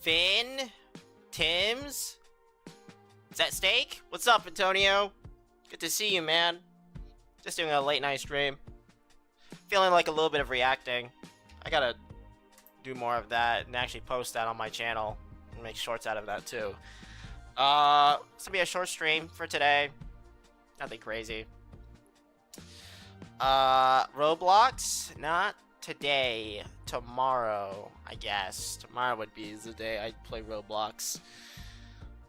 Finn? Tim's? Is that Steak? What's up, Antonio? Good to see you, man. Just doing a late night stream. Feeling like a little bit of reacting. I gotta do more of that and actually post that on my channel and make shorts out of that too. It's gonna be a short stream for today. Nothing crazy. Roblox? Not today. Tomorrow, I guess. Tomorrow would be the day I'd play Roblox.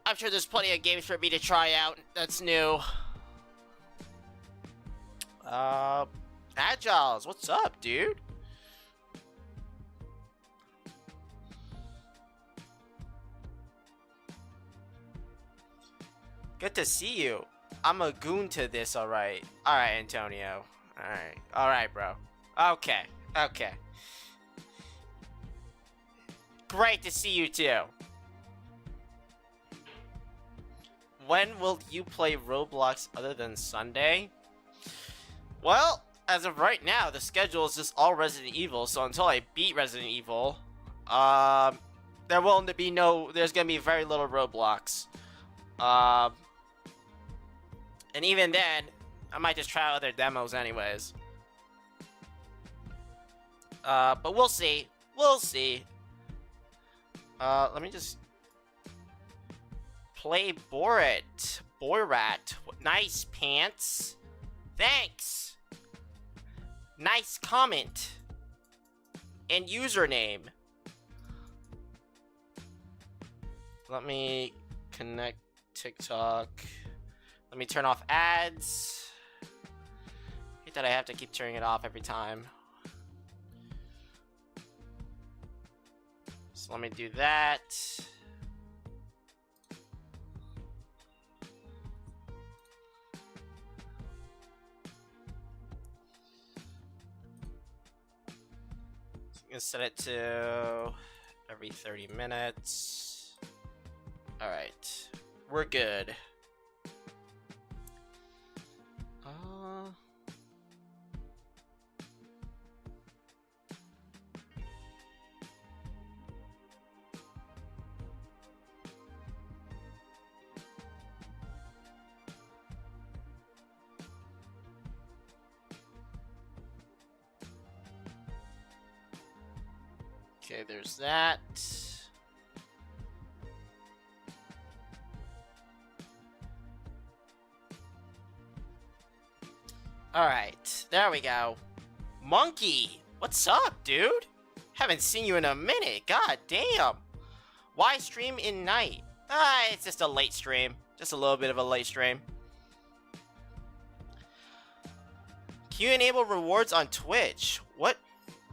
I'm sure there's plenty of games for me to try out that's new. Agiles, what's up, dude? Good to see you. I'm a goon to this, alright. Alright, Antonio. Alright. Alright, bro. Okay. Okay. Great to see you, too. When will you play Roblox other than Sunday? Well, as of right now, the schedule is just all Resident Evil, so until I beat Resident Evil, there's gonna be very little Roblox. And even then, I might just try other demos anyways. But we'll see. We'll see. Let me just play Borat. Borat. Nice pants. Thanks. Nice comment. And username. Let me connect TikTok. Let me turn off ads. I hate that I have to keep turning it off every time. So let me do that. So I'm gonna set it to every 30 minutes. All right, we're good. Okay, there's that. Alright, there we go. Monkey! What's up, dude? Haven't seen you in a minute, god damn! Why stream in night? It's just a late stream. Just a little bit of a late stream. Can you enable rewards on Twitch? What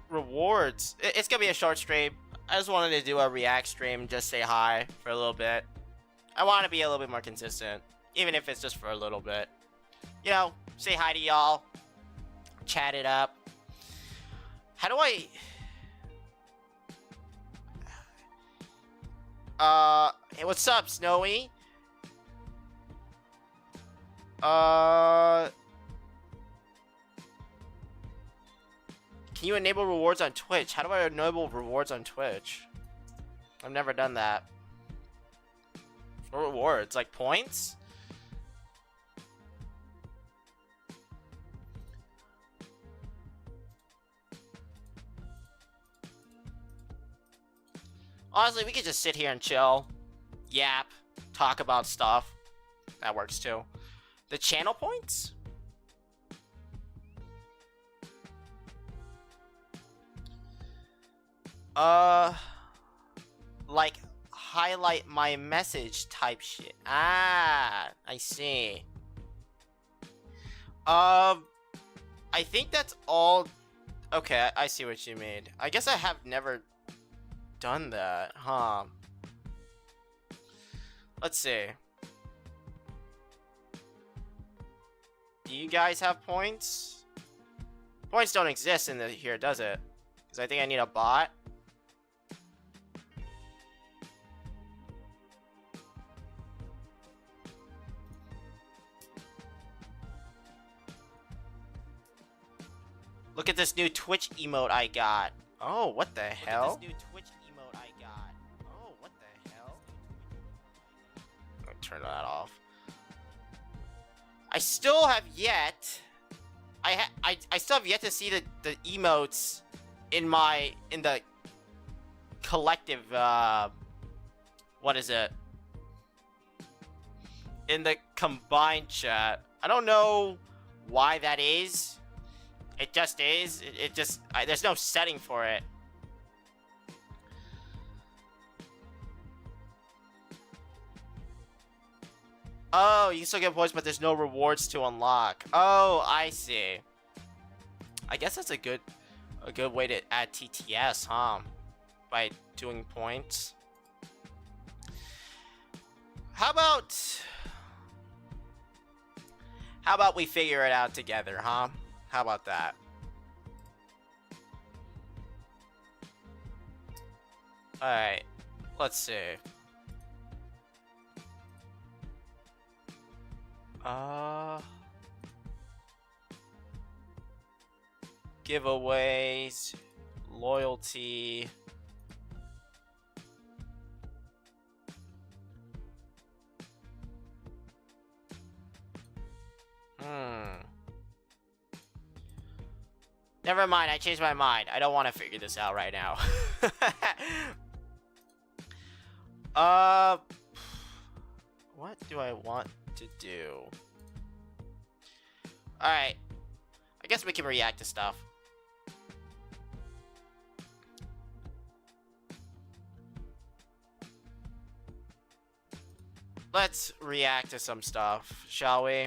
rewards? It's gonna be a short stream. I just wanted to do a react stream, just say hi for a little bit. I want to be a little bit more consistent, even if it's just for a little bit. You know, say hi to y'all, chat it up. How do I... hey, what's up, Snowy? Can you enable rewards on Twitch? How do I enable rewards on Twitch? I've never done that. What rewards? Like points? Honestly, we could just sit here and chill, yap, talk about stuff. That works too. The channel points? Like highlight my message type shit. Ah, I see. I think that's all. Okay, I see what you mean. I guess I have never done that, huh? Let's see. Do you guys have points? Points don't exist in here, does it? Because I think I need a bot. Look at this new Twitch emote I got. Oh, what the hell? Look at this new Twitch emote I got. Oh, what turn that off. I still have yet. I still have yet to see the emotes in the collective. What is it? In the combined chat. I don't know why that is. It just is. It just there's no setting for it. Oh, you can still get points, but there's no rewards to unlock. Oh, I see. I guess that's a good way to add TTS, huh? By doing points. How about we figure it out together, huh? How about that? Alright, let's see. Giveaways, loyalty. Never mind, I changed my mind. I don't want to figure this out right now. What do I want to do? Alright. I guess we can react to stuff. Let's react to some stuff, shall we?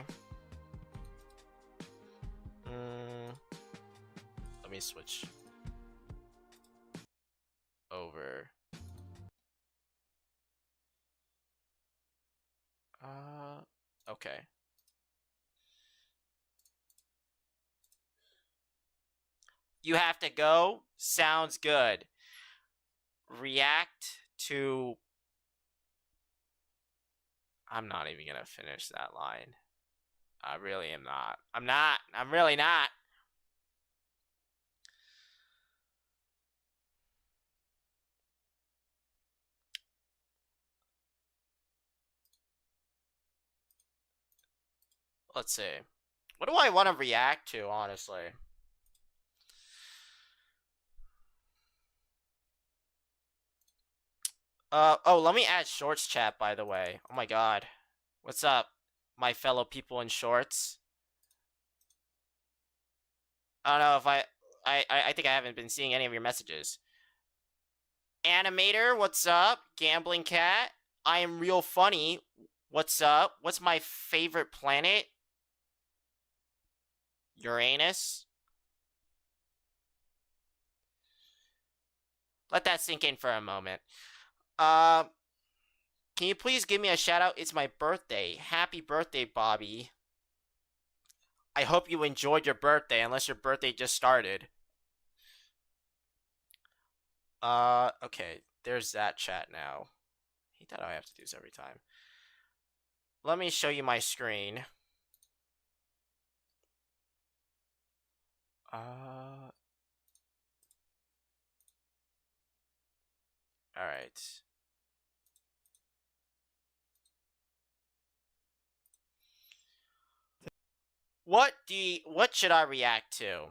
Let me switch over. Okay. You have to go? Sounds good. React to... I'm not even gonna finish that line. I really am not. I'm really not. Let's see. What do I want to react to, honestly? Oh, let me add shorts chat, by the way. Oh my god. What's up, my fellow people in shorts? I don't know if I think I haven't been seeing any of your messages. Animator, what's up? Gambling Cat, I am real funny. What's up? What's my favorite planet? Uranus. Let that sink in for a moment. Can you please give me a shout out? It's my birthday. Happy birthday, Bobby. I hope you enjoyed your birthday, unless your birthday just started. Okay. There's that chat now. I hate that I have to do this every time. Let me show you my screen. Alright. What should I react to?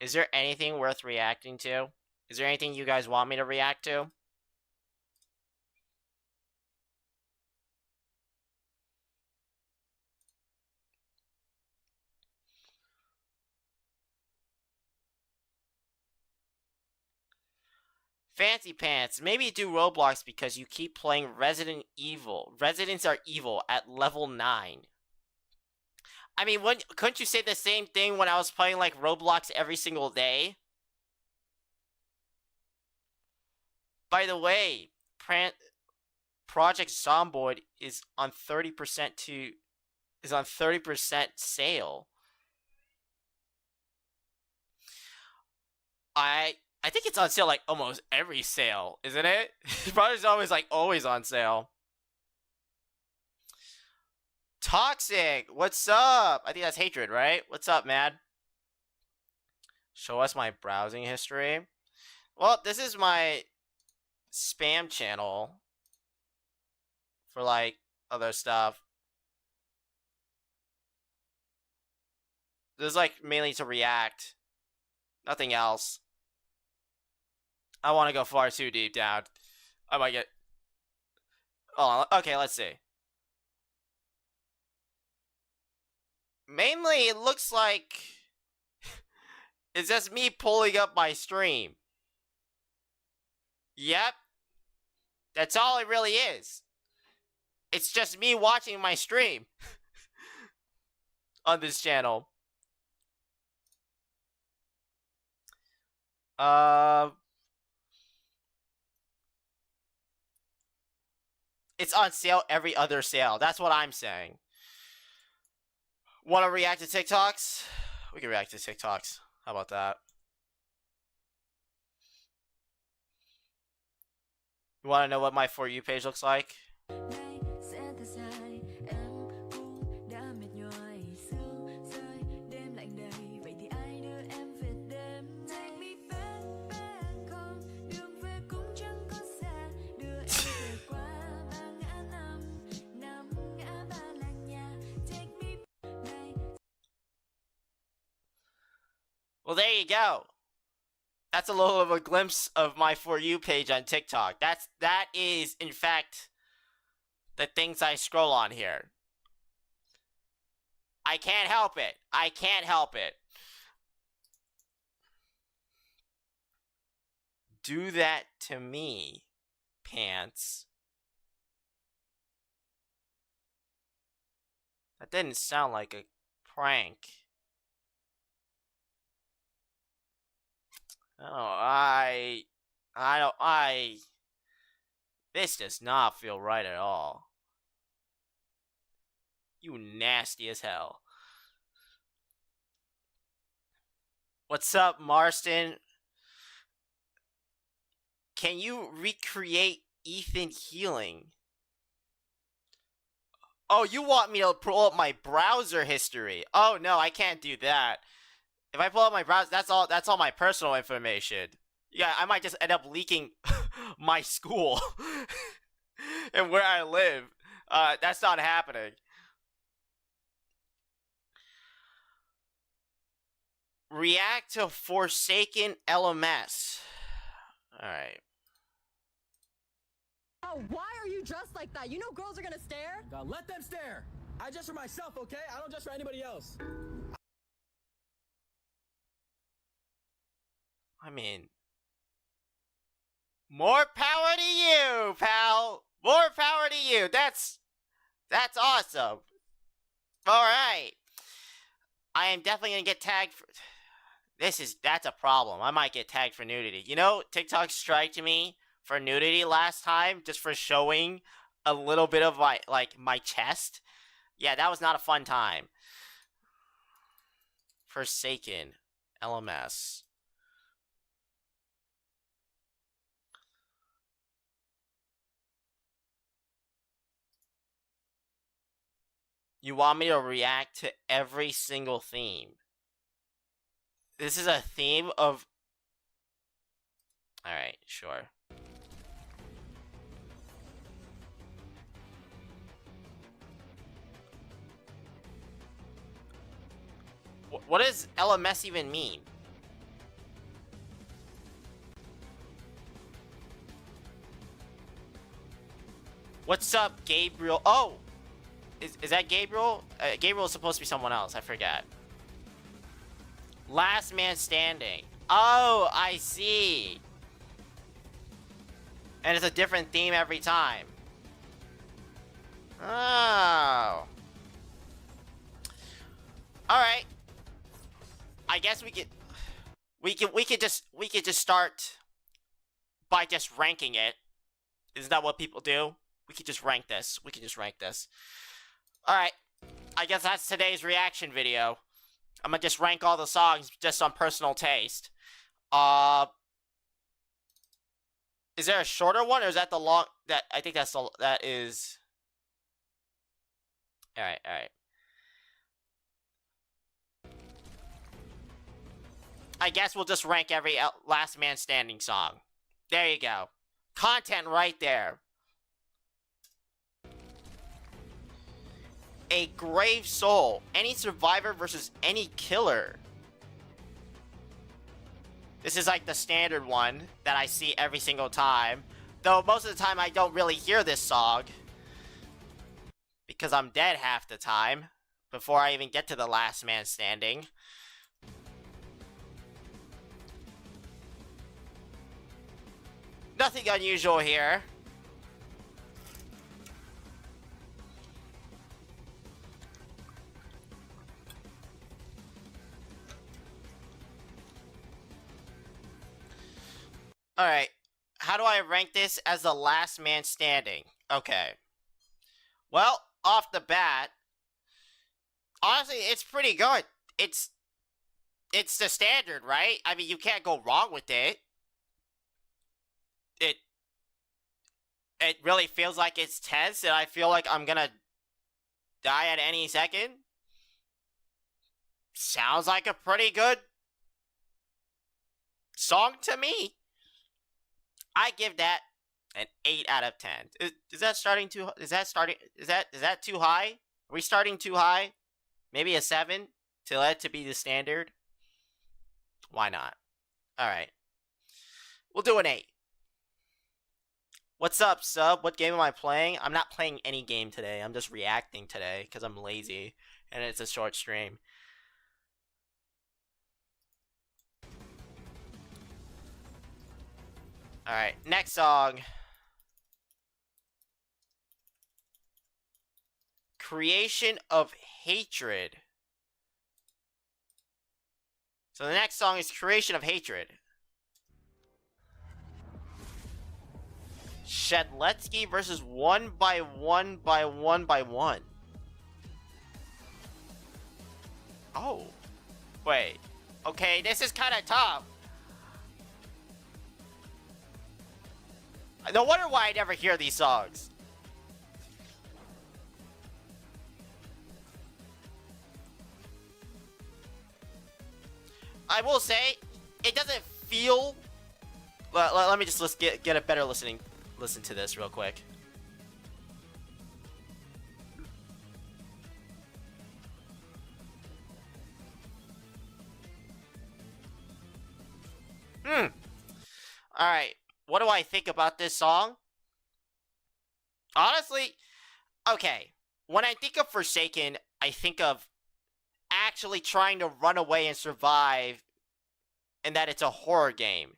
Is there anything worth reacting to? Is there anything you guys want me to react to? Fancy Pants, maybe do Roblox because you keep playing Resident Evil. Residents are evil at level 9. I mean, couldn't you say the same thing when I was playing, like, Roblox every single day? By the way, Project Zomboid is on 30% sale. I think it's on sale like almost every sale, isn't it? Project Zomboid is like always on sale. Toxic, what's up? I think that's hatred, right? What's up, man? Show us my browsing history. Well, this is my spam channel for like other stuff. This is like mainly to react. Nothing else. I want to go far too deep down. I might get... Oh, okay, let's see. Mainly, it looks like it's just me pulling up my stream. Yep. That's all it really is. It's just me watching my stream on this channel. It's on sale every other sale. That's what I'm saying. Want to react to TikToks? We can react to TikToks. How about that? You want to know what my For You page looks like? Well, there you go. That's a little of a glimpse of my For You page on TikTok. That is, in fact, the things I scroll on here. I can't help it. I can't help it. Do that to me, pants. That didn't sound like a prank. Oh, this does not feel right at all. You nasty as hell. What's up, Marston? Can you recreate Ethan healing? Oh, you want me to pull up my browser history? Oh no, I can't do that. If I pull up my browser, that's all my personal information. Yeah, I might just end up leaking my school and where I live. That's not happening. React to Forsaken LMS. Alright. Oh, why are you dressed like that? You know girls are gonna stare. God, let them stare. I dress for myself, okay? I don't dress for anybody else. I mean, more power to you, pal. More power to you. That's awesome. All right. I am definitely gonna get tagged for. That's a problem. I might get tagged for nudity. You know, TikTok striked me for nudity last time just for showing a little bit of my chest. Yeah, that was not a fun time. Forsaken LMS. You want me to react to every single theme? This is a theme of... Alright, sure. What does LMS even mean? What's up, Gabriel? Oh! Is that Gabriel? Gabriel is supposed to be someone else. I forget. Last man standing. Oh, I see. And it's a different theme every time. Oh. Alright. I guess we could just start by just ranking it. Isn't that what people do? We could just rank this. Alright. I guess that's today's reaction video. I'm gonna just rank all the songs just on personal taste. Is there a shorter one, or is that the long... I think that is... Alright. I guess we'll just rank every Last Man Standing song. There you go. Content right there. A Grave Soul. Any survivor versus any killer. This is like the standard one that I see every single time. Though most of the time I don't really hear this song. Because I'm dead half the time. Before I even get to the Last Man Standing. Nothing unusual here. Alright, how do I rank this as the Last Man Standing? Okay. Well, off the bat, honestly, it's pretty good. It's the standard, right? I mean, you can't go wrong with it. It really feels like it's tense, and I feel like I'm gonna die at any second. Sounds like a pretty good song to me. I give that an 8 out of 10. Is that starting too? Is that too high? Are we starting too high? Maybe a 7 to let it to be the standard. Why not? All right, we'll do an 8. What's up, sub? What game am I playing? I'm not playing any game today. I'm just reacting today because I'm lazy and it's a short stream. Alright, next song. Creation of Hatred. So the next song is Creation of Hatred. Shedletsky versus 1x1x1x1. Oh. Wait. Okay, this is kind of tough. No wonder why I never hear these songs. I will say, it doesn't feel... Let me just get a better listen to this real quick. Alright, what do I think about this song? Honestly, okay, when I think of Forsaken, I think of actually trying to run away and survive, and that it's a horror game.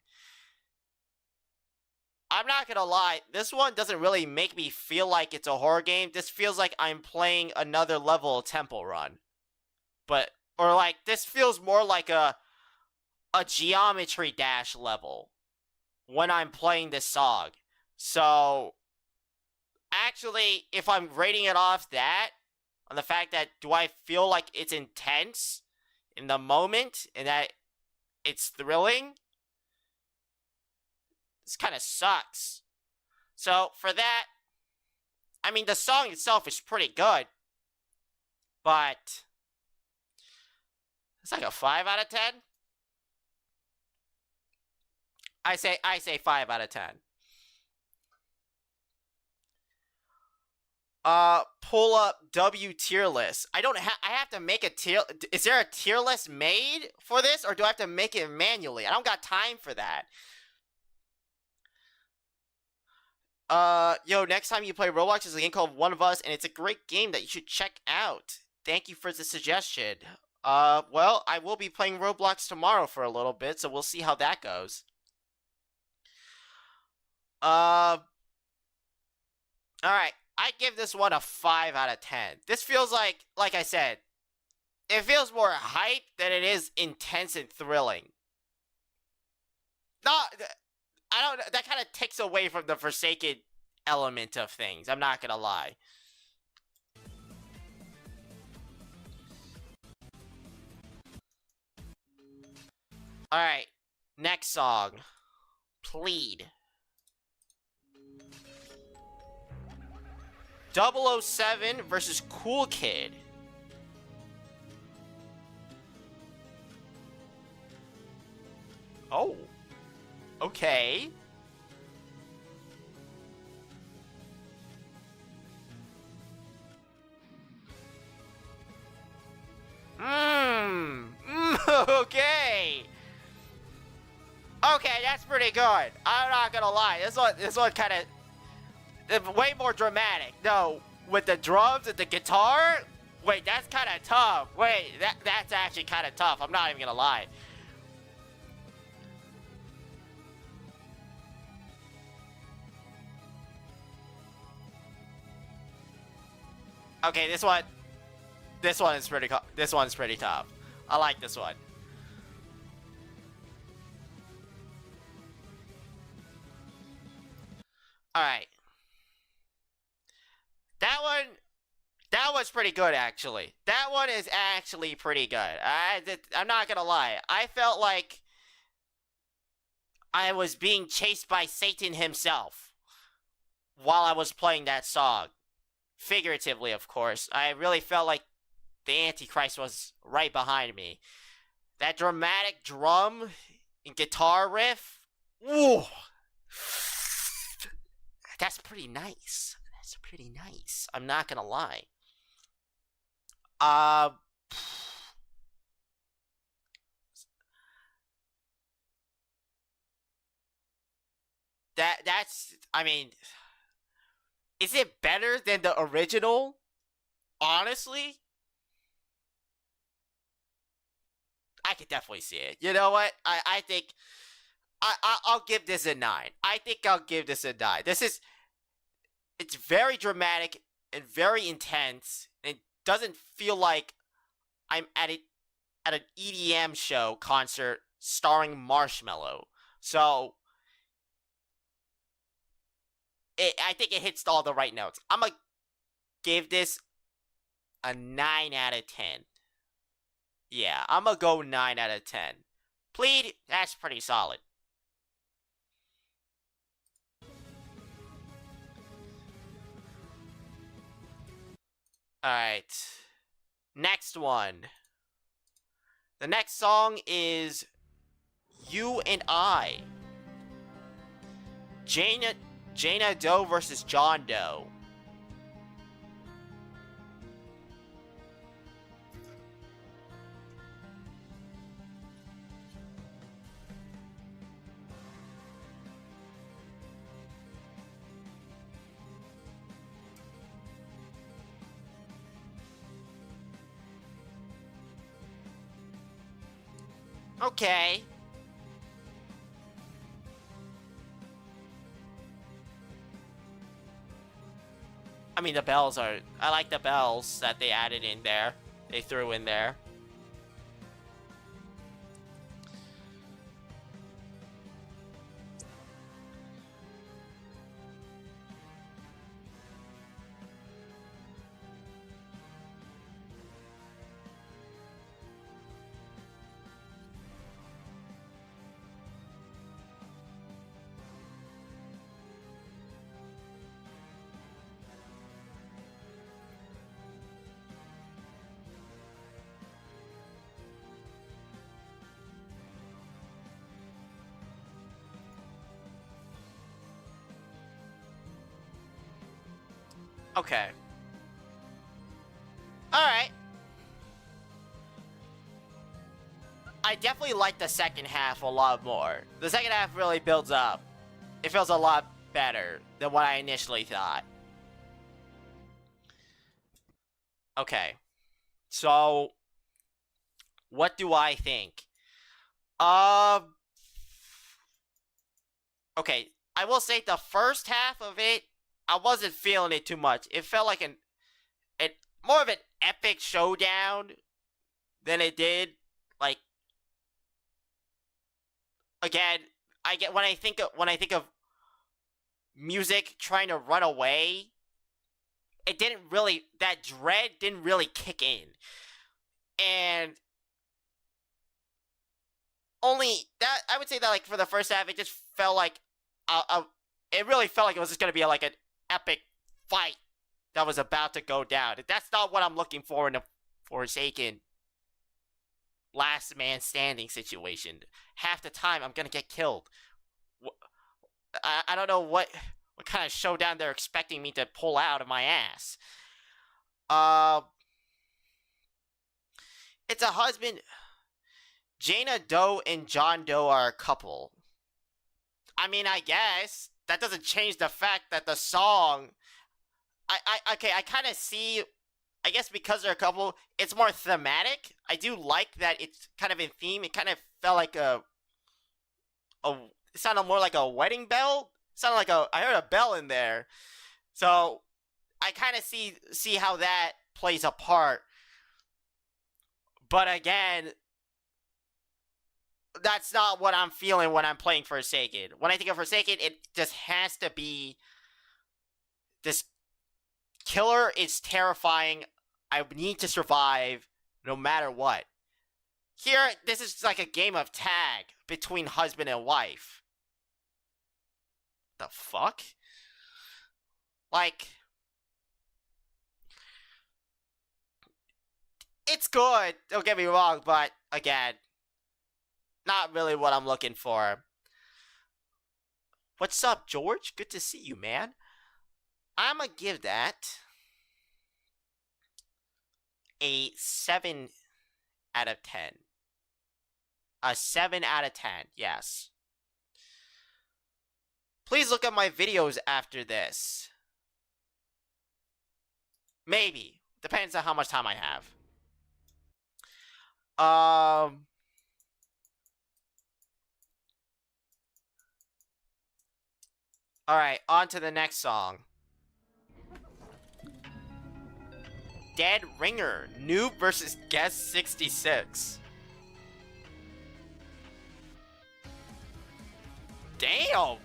I'm not gonna lie, this one doesn't really make me feel like it's a horror game. This feels like I'm playing another level of Temple Run. Or like, this feels more like a Geometry Dash level when I'm playing this song. So, actually, if I'm rating it off that, on the fact that, do I feel like it's intense in the moment, and that it's thrilling? This kind of sucks. So, for that, I mean, the song itself is pretty good, but it's like a 5 out of 10? I say 5 out of 10. Pull up W tier list. I have to make a tier. Is there a tier list made for this, or do I have to make it manually? I don't got time for that. Yo, next time you play Roblox, there's a game called One of Us, and it's a great game that you should check out. Thank you for the suggestion. Well, I will be playing Roblox tomorrow for a little bit, so we'll see how that goes. Alright, I give this one a 5 out of 10. This feels like I said, it feels more hype than it is intense and thrilling. That kind of takes away from the Forsaken element of things, I'm not gonna lie. Alright, next song. Plead. 007 versus Cool Kid. Oh. Okay. Okay. Okay, that's pretty good. I'm not gonna lie. This one kind of way more dramatic. No, with the drums and the guitar. Wait, that's kind of tough. Wait, that's actually kind of tough. I'm not even gonna lie. Okay, this one is pretty. This one's pretty tough. I like this one. All right. That was pretty good, actually. That one is actually pretty good. I'm not gonna lie. I felt like I was being chased by Satan himself while I was playing that song. Figuratively, of course. I really felt like the Antichrist was right behind me. That dramatic drum and guitar riff. Ooh. That's pretty nice. That's pretty nice. I'm not gonna lie. That's I mean, is it better than the original? Honestly, I could definitely see it. You know what? I think I'll give this a 9. I think I'll give this a 9. It's very dramatic and very intense. It doesn't feel like I'm at an EDM show concert starring Marshmello. So I think it hits all the right notes. I'm gonna give this a 9 out of 10. Yeah, I'm gonna go 9 out of 10. Plead, that's pretty solid. Alright. Next one. The next song is You and I. Jaina Doe versus John Doe. Okay. I mean, the bells are... I like the bells that they added in there. They threw in there. Okay. Alright. I definitely like the second half a lot more. The second half really builds up. It feels a lot better than what I initially thought. Okay. So, what do I think? Okay, I will say the first half of it, I wasn't feeling it too much. It felt like more of an epic showdown than it did like. Again, when I think of music trying to run away, that dread didn't really kick in, and only that I would say that like for the first half, it just felt like it really felt like it was just gonna be like an epic fight that was about to go down. That's not what I'm looking for in a Forsaken last man standing situation. Half the time, I'm gonna get killed. I don't know what kind of showdown they're expecting me to pull out of my ass. It's a husband. Jaina Doe and John Doe are a couple. I mean, I guess that doesn't change the fact that the song. I kind of see. I guess because they're a couple, it's more thematic. I do like that it's kind of in theme. It kind of felt like it sounded more like a wedding bell. It sounded like I heard a bell in there. So I kind of see how that plays a part. But again, that's not what I'm feeling when I'm playing Forsaken. When I think of Forsaken, it just has to be this killer is terrifying. I need to survive no matter what. Here, this is like a game of tag between husband and wife. The fuck? Like, it's good, don't get me wrong, but again, not really what I'm looking for. What's up, George? Good to see you, man. I'm gonna give that a 7 out of 10. A 7 out of 10, yes. Please look at my videos after this. Maybe. Depends on how much time I have. Alright, on to the next song. Dead Ringer, Noob versus Guest 66. Damn!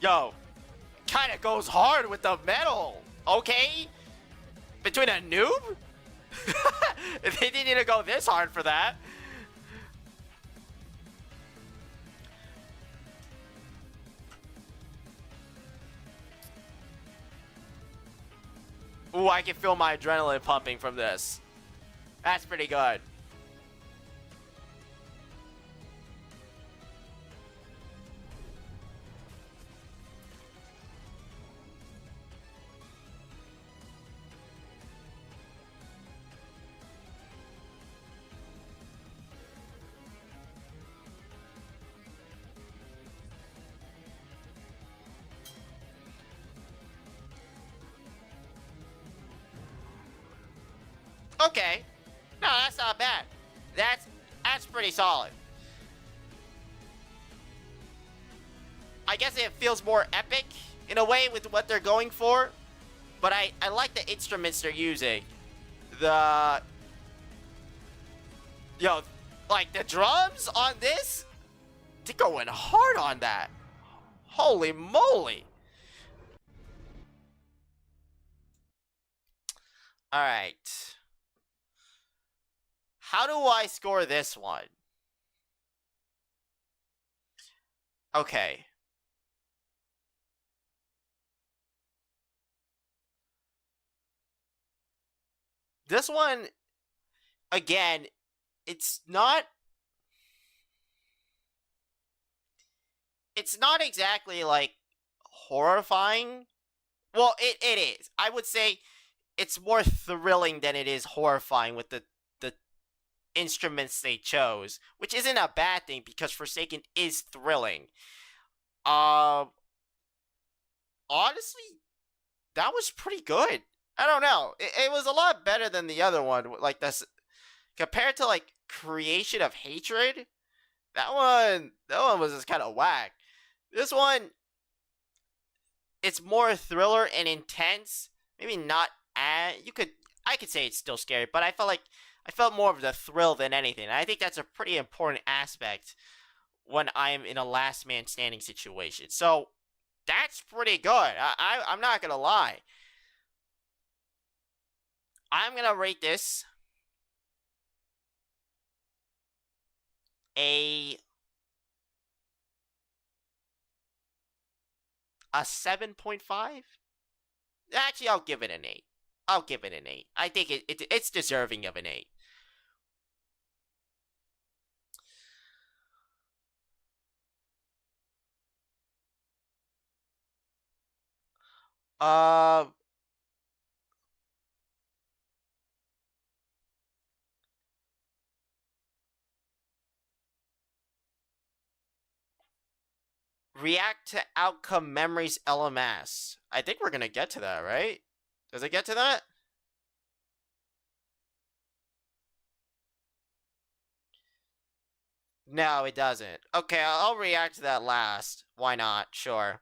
Yo, kinda goes hard with the metal, okay? Between a noob? They didn't need to go this hard for that. Ooh, I can feel my adrenaline pumping from this. That's pretty good. Okay. No, that's not bad. That's pretty solid. I guess it feels more epic in a way with what they're going for. But I like the instruments they're using. Yo, like the drums on this, they're going hard on that. Holy moly. Alright. How do I score this one? Okay. This one, again, it's not exactly like horrifying. Well, it is. I would say it's more thrilling than it is horrifying with the instruments they chose, which isn't a bad thing because Forsaken is thrilling. Honestly, that was pretty good. I don't know. It was a lot better than the other one. Like this, compared to like Creation of Hatred, that one was just kind of whack. This one, it's more thriller and intense. Maybe not as I could say it's still scary, but I felt more of the thrill than anything. And I think that's a pretty important aspect when I'm in a last man standing situation. So that's pretty good. I'm not gonna lie. I'm gonna rate this a 7.5. Actually, I'll give it an 8. I'll give it an 8. I think it's deserving of an 8. Uh, react to outcome memories LMS. I think we're gonna get to that, right? Does it get to that? No, it doesn't. Okay, I'll react to that last. Why not? Sure.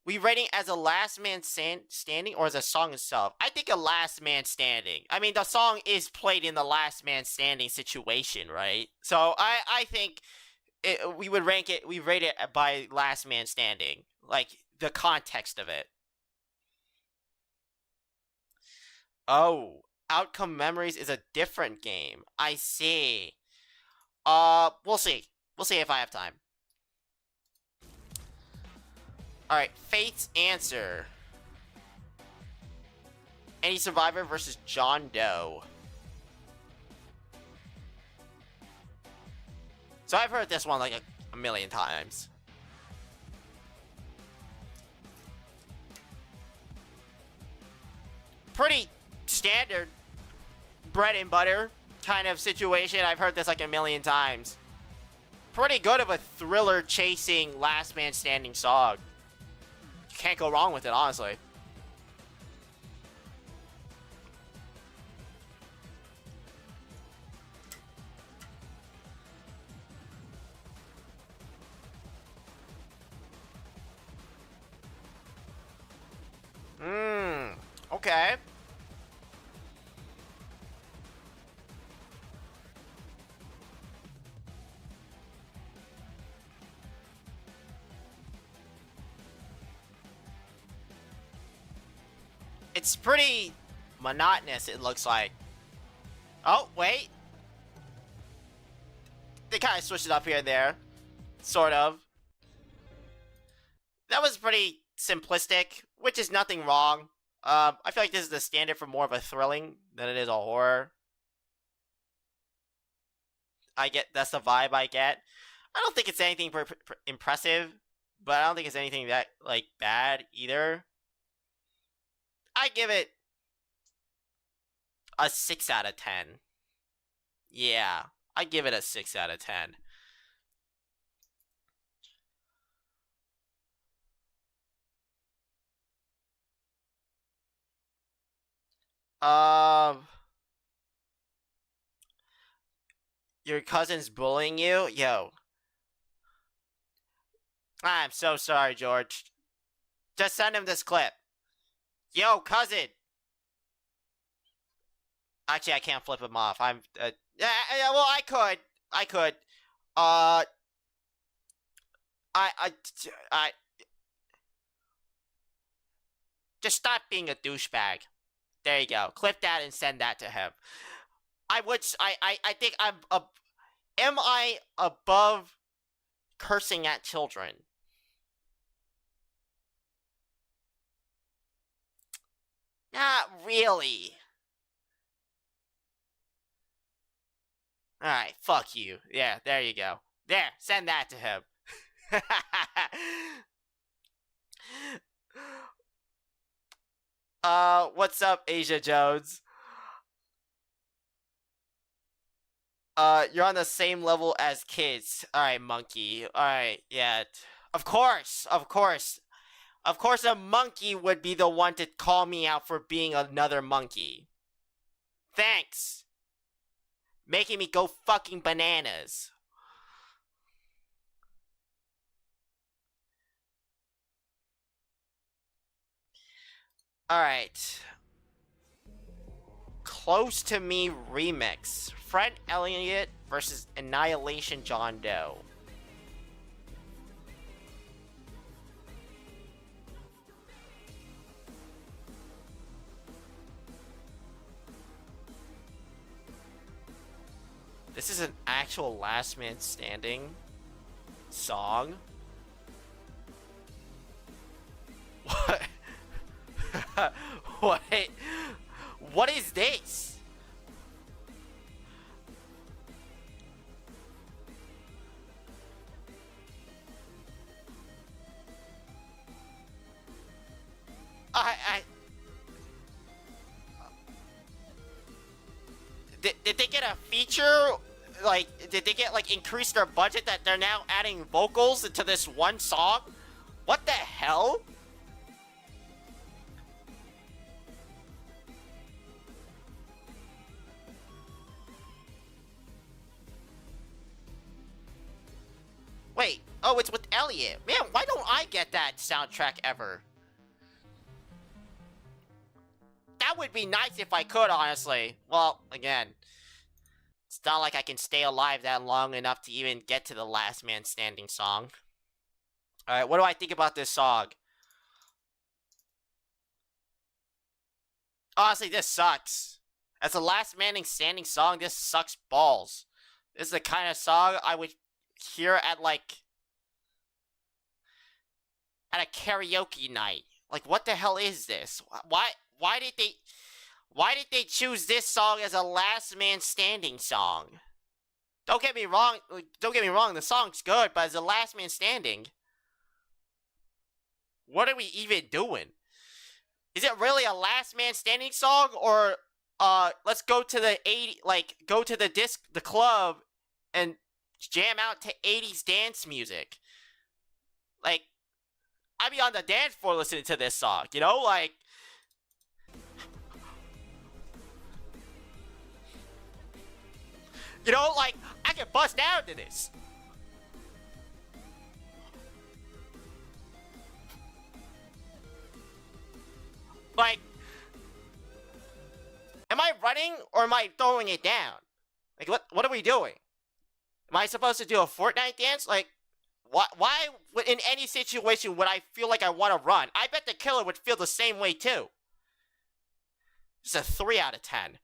We rating as a last man standing or as a song itself? I think a last man standing. I mean, the song is played in the last man standing situation, right? So I think we would rank it. We rate it by last man standing, like the context of it. Oh, outcome memories is a different game. I see. We'll see. We'll see if I have time. Alright, Fate's Answer. Any Survivor versus John Doe. So I've heard this one like a million times. Pretty standard bread and butter kind of situation. I've heard this like a million times. Pretty good of a thriller chasing last man standing song. Can't go wrong with it, honestly. Okay. It's pretty monotonous, it looks like. Oh, wait. They kind of switched it up here and there. Sort of. That was pretty simplistic, which is nothing wrong. I feel like this is the standard for more of a thrilling than it is a horror. That's the vibe I get. I don't think it's anything impressive, but I don't think it's anything that, like, bad either. I give it a 6 out of 10. Yeah, I give it a 6 out of 10. Your cousin's bullying you? Yo. I'm so sorry, George. Just send him this clip. Yo, cousin! Actually, I can't flip him off. Yeah, well, I could. I just stop being a douchebag. There you go. Clip that and send that to him. I think am I above cursing at children? Not really. Alright, fuck you. Yeah, there you go. There, send that to him. What's up, Asia Jones? You're on the same level as kids. Alright, monkey. Alright, yeah. Of course. Of course a monkey would be the one to call me out for being another monkey. Thanks. Making me go fucking bananas. Alright. Close to Me remix. Fred Elliott versus Annihilation John Doe. This is an actual last man standing. song? What? What? What is this? Did they get a feature? Like, did they get, like, increase their budget that they're now adding vocals into this one song? What the hell? Wait, oh, it's with Elliot. Man, why don't I get that soundtrack ever? That would be nice if I could, honestly. Well, again, it's not like I can stay alive that long enough to even get to the Last Man Standing song. Alright, what do I think about this song? Honestly, this sucks. As a Last Man Standing song, this sucks balls. This is the kind of song I would hear at, like, at a karaoke night. Like, what the hell is this? Why did they choose this song as a Last Man Standing song? Don't get me wrong, the song's good, but as a Last Man Standing, what are we even doing? Is it really a Last Man Standing song, or let's go to the the club and jam out to 80s dance music? Like, I'd be on the dance floor listening to this song, you know, like. You know, like, I can bust down to this. Like, am I running or am I throwing it down? Like, what are we doing? Am I supposed to do a Fortnite dance? Like, why in any situation would I feel like I want to run? I bet the killer would feel the same way too. This is a 3 out of 10.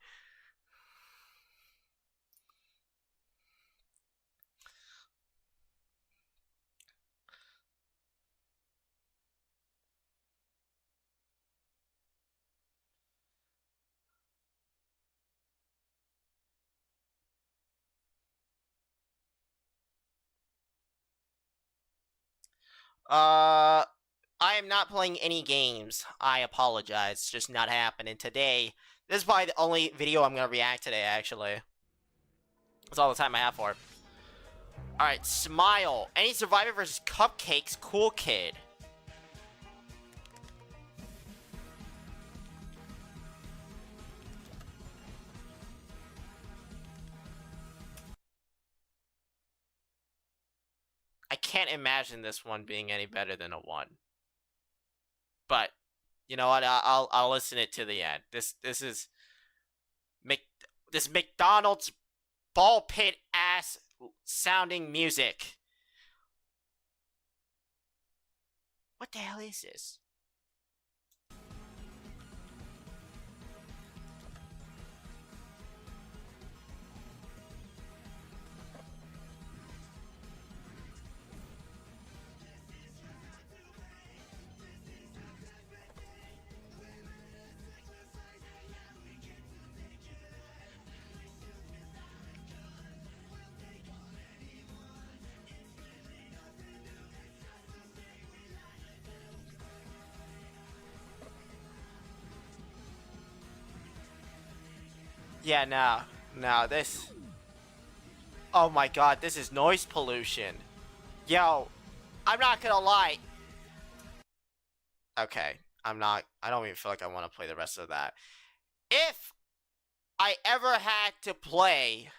I am not playing any games. I apologize. It's just not happening today. This is probably the only video I'm gonna react today, actually. That's all the time I have for it. Alright, Smile. Any Survivor versus Cupcakes, Cool Kid. I can't imagine this one being any better than a 1. But, you know what, I'll listen it to the end. This is this McDonald's ball pit ass sounding music. What the hell is this? Yeah, no, this... Oh my god, this is noise pollution. Yo, I'm not gonna lie. Okay, I don't even feel like I want to play the rest of that. If I ever had to play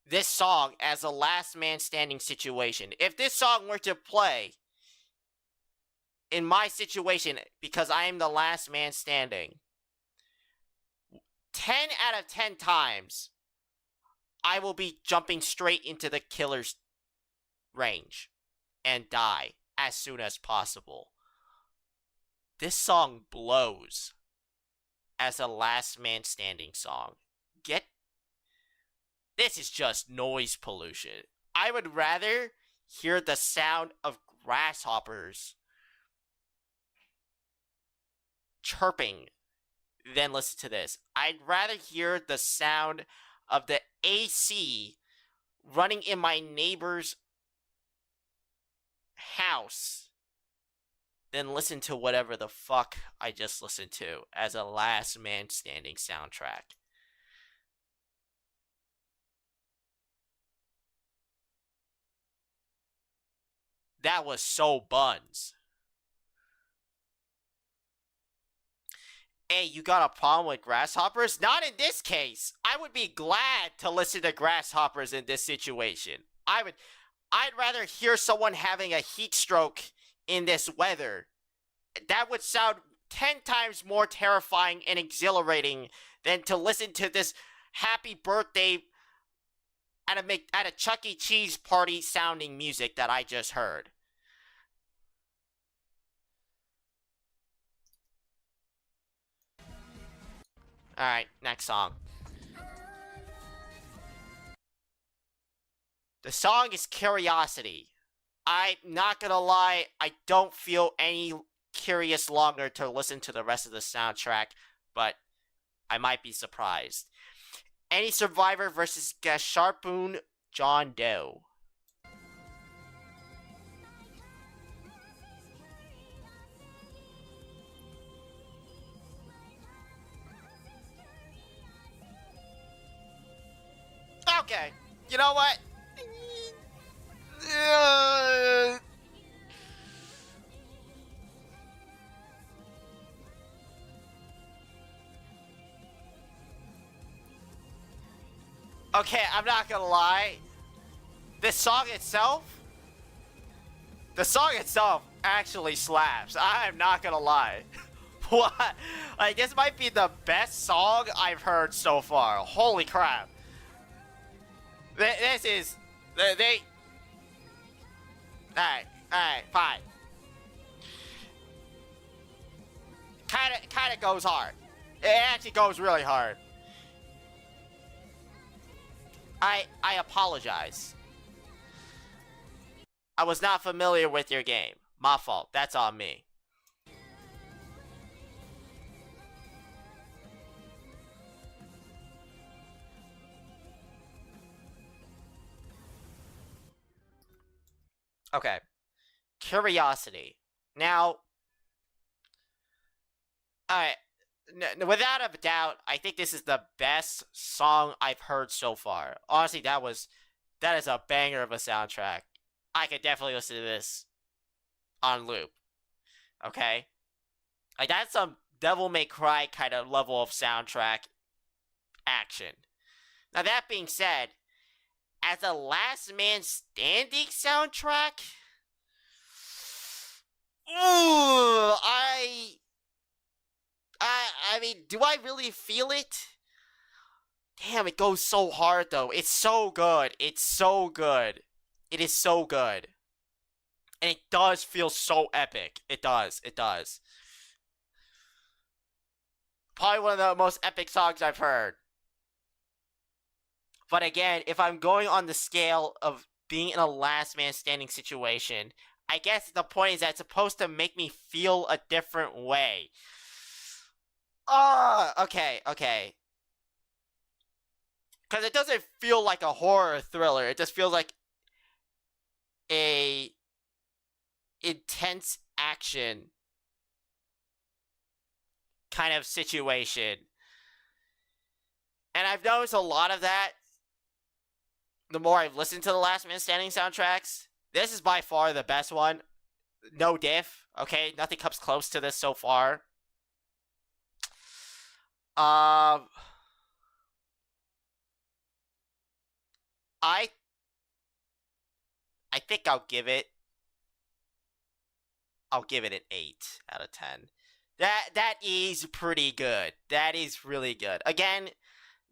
this song as a Last Man Standing situation, if this song were to play in my situation because I am the last man standing, 10 out of 10 times, I will be jumping straight into the killer's range and die as soon as possible. This song blows as a Last Man Standing song. This is just noise pollution. I would rather hear the sound of grasshoppers chirping than listen to this. I'd rather hear the sound of the AC running in my neighbor's house than listen to whatever the fuck I just listened to as a Last Man Standing soundtrack. That was so buns. Hey, you got a problem with grasshoppers? Not in this case. I would be glad to listen to grasshoppers in this situation. I'd rather hear someone having a heat stroke in this weather. That would sound 10 times more terrifying and exhilarating than to listen to this happy birthday at a Chuck E. Cheese party sounding music that I just heard. Alright, next song. The song is Curiosity. I'm not gonna lie, I don't feel any curious longer to listen to the rest of the soundtrack, but I might be surprised. Any Survivor versus Gasharpoon John Doe. Okay, you know what? Okay, I'm not gonna lie. The song itself actually slaps. I'm not gonna lie. What? Like, this might be the best song I've heard so far. Holy crap. This is... They... Alright, fine. Kinda goes hard. It actually goes really hard. I apologize. I was not familiar with your game. My fault. That's on me. Okay. Curiosity. Now, alright. Without a doubt, I think this is the best song I've heard so far. Honestly, that is a banger of a soundtrack. I could definitely listen to this on loop. Okay? Like, that's some Devil May Cry kind of level of soundtrack action. Now, that being said, as a Last Man Standing soundtrack, ooh, I mean, do I really feel it? Damn, it goes so hard though. It's so good. It's so good. It is so good. And it does feel so epic. It does. It does. Probably one of the most epic songs I've heard. But again, if I'm going on the scale of being in a Last Man Standing situation, I guess the point is that it's supposed to make me feel a different way. Okay. Because it doesn't feel like a horror thriller. It just feels like a intense action kind of situation. And I've noticed a lot of that the more I've listened to the Last Man Standing soundtracks. This is by far the best one. No diff. Okay, nothing comes close to this so far. I think I'll give it an 8 out of 10. That is pretty good. That is really good. Again,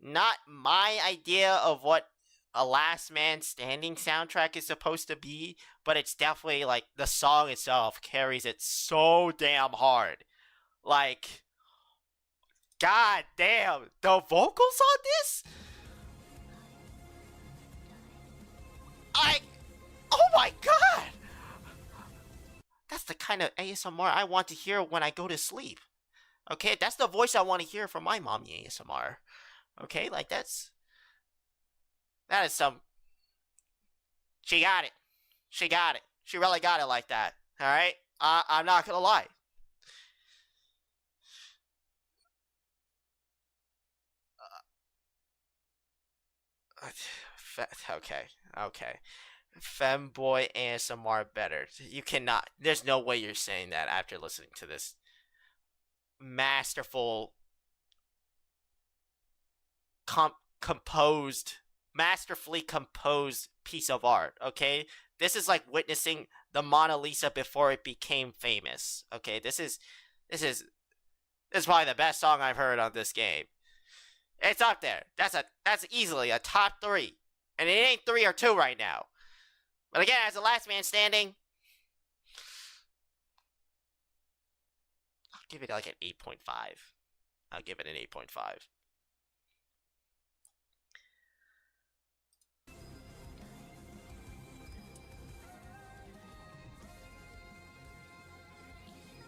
not my idea of what a Last Man Standing soundtrack is supposed to be, but it's definitely, like, the song itself carries it so damn hard. Like, god damn, the vocals on this? Oh my god! That's the kind of ASMR I want to hear when I go to sleep. Okay, that's the voice I want to hear from my mommy ASMR. Okay, like that is some. She got it. She got it. She really got it like that. All right, I'm not gonna lie. Okay. Femboy ASMR better. You cannot. There's no way you're saying that after listening to this masterful, composed, masterfully composed piece of art. Okay, this is like witnessing the Mona Lisa before it became famous. Okay, this is probably the best song I've heard on this game. It's up there. That's easily a top 3, and it ain't 3 or 2 right now. But again, as the last man standing, I'll give it like an 8.5. I'll give it an 8.5.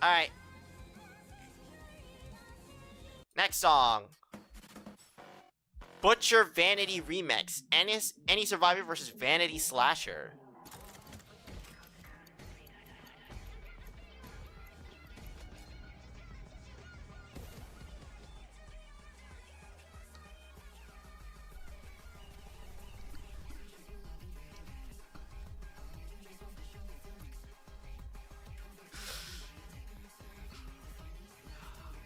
Alright. Next song. Butcher Vanity Remix. Any Survivor versus Vanity Slasher.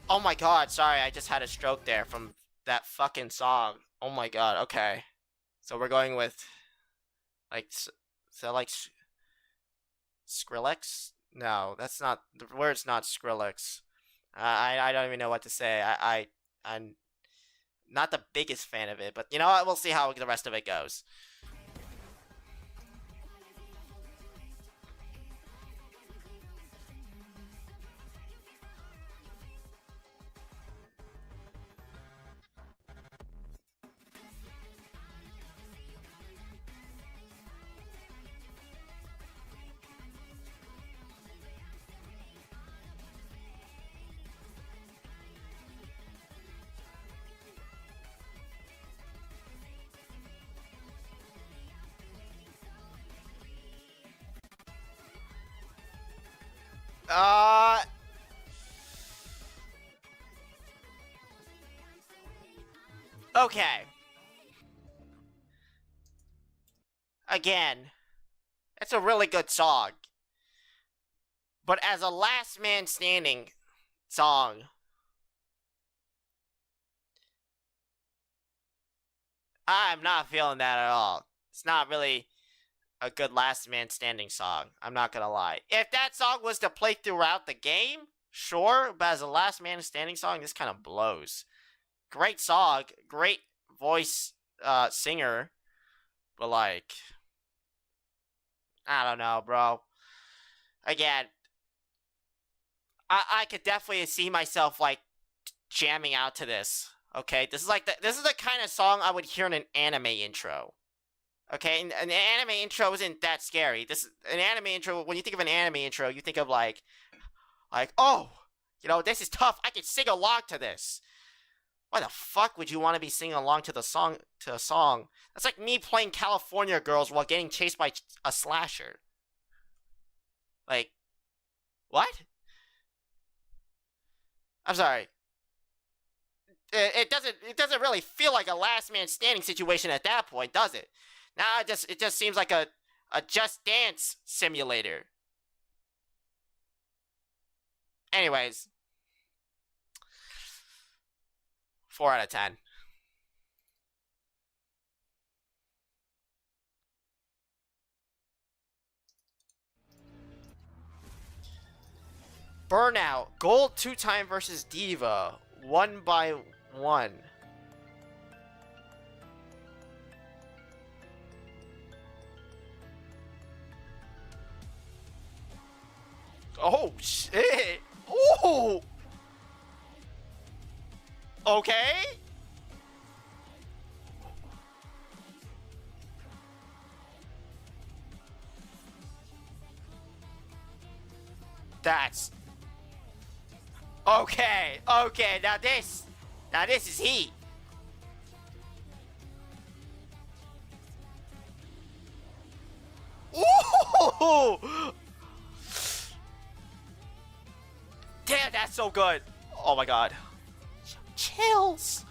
Oh my god, sorry, I just had a stroke there from that fucking song. Oh my god, okay. So we're going with, like, Skrillex? No, that's not, the word's not Skrillex. I don't even know what to say. I'm not the biggest fan of it, but you know what, we'll see how the rest of it goes. Okay. Again, it's a really good song. But as a last man standing song, I'm not feeling that at all. It's not really a good last man standing song. I'm not gonna lie. If that song was to play throughout the game, sure, but as a last man standing song, this kind of blows. Great song, great voice singer, but like, I don't know, bro. Again, I could definitely see myself like jamming out to this. Okay, this is the kind of song I would hear in an anime intro. Okay, and an anime intro isn't that scary. An anime intro. When you think of an anime intro, you think of like, oh, you know, this is tough. I can sing along to this. Why the fuck would you want to be singing along to a song? That's like me playing California Girls while getting chased by a slasher. Like, what? I'm sorry. It doesn't really feel like a last man standing situation at that point, does it? Now it just seems like a Just Dance simulator. Anyways, 4 out of 10. Burnout. Gold 2-time versus Diva. 1-by-1. Oh, shit. Oh. Okay. That's okay. Okay, now this is heat. Ooh! Damn, that's so good. Oh my god. Chills.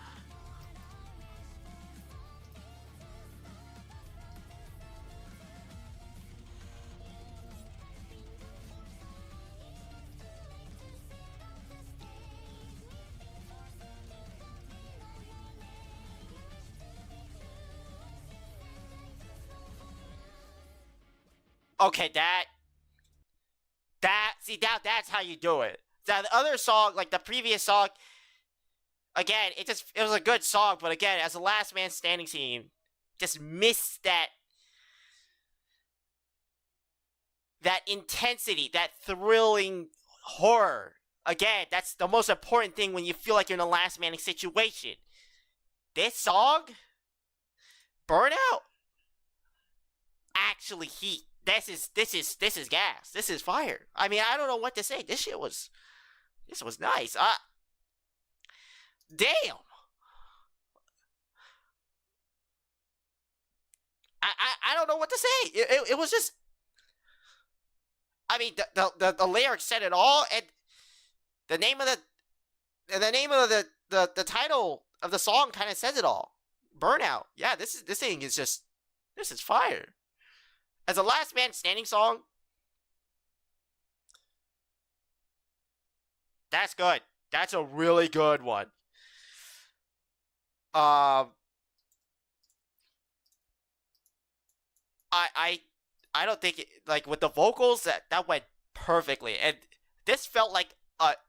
Okay, see, that's how you do it. That other song, like the previous song, again, it was a good song, but again, as a last man standing team, just missed that intensity, that thrilling horror. Again, that's the most important thing when you feel like you're in a last man situation. This song, Burnout, actually heat. This is gas. This is fire. I mean, I don't know what to say. This was nice. Damn. I don't know what to say. It was just. I mean, the lyrics said it all, and the name of the title of the song kind of says it all. Burnout. Yeah, this thing is just, this is fire. As a last man standing song, that's good. That's a really good one. I don't think like with the vocals that went perfectly, and this felt like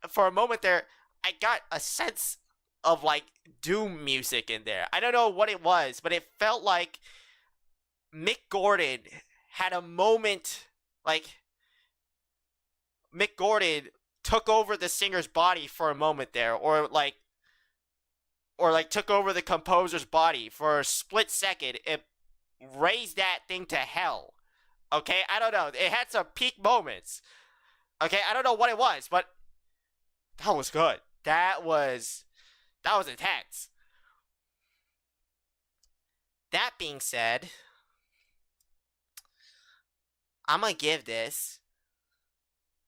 for a moment there I got a sense of like doom music in there. I don't know what it was, but it felt like Mick Gordon had a moment, like Mick Gordon took over the singer's body for a moment there, or like took over the composer's body for a split second. It raised that thing to hell. Okay, I don't know. It had some peak moments. Okay, I don't know what it was, but that was good. That was intense. That being said, I'm gonna give this.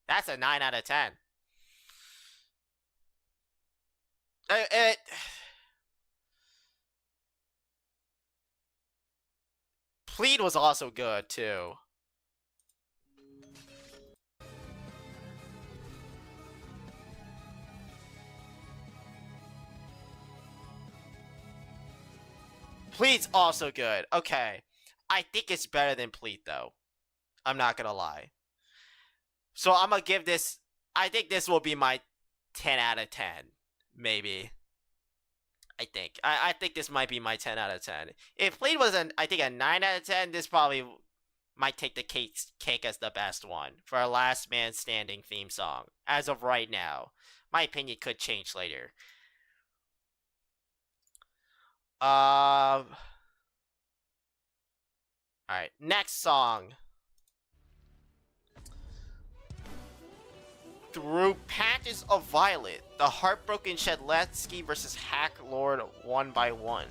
That's a 9 out of 10. Plead was also good too. Plead's also good. Okay. I think it's better than Plead, though. I'm not gonna lie. So I'm gonna give this. I think this will be my 10 out of 10. Maybe. I think this might be my 10 out of 10. If Plead was, I think, a 9 out of 10, this probably might take the cake as the best one for a Last Man Standing theme song. As of right now. My opinion could change later. Alright, next song. Through Patches of Violet, the Heartbroken Shedletsky versus Hack Lord 1x1.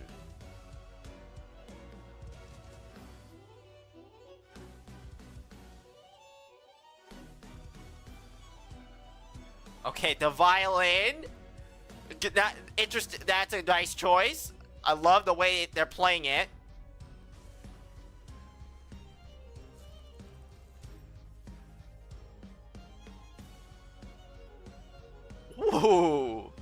Okay, the violin. That's a nice choice. I love the way they're playing it. Ooh.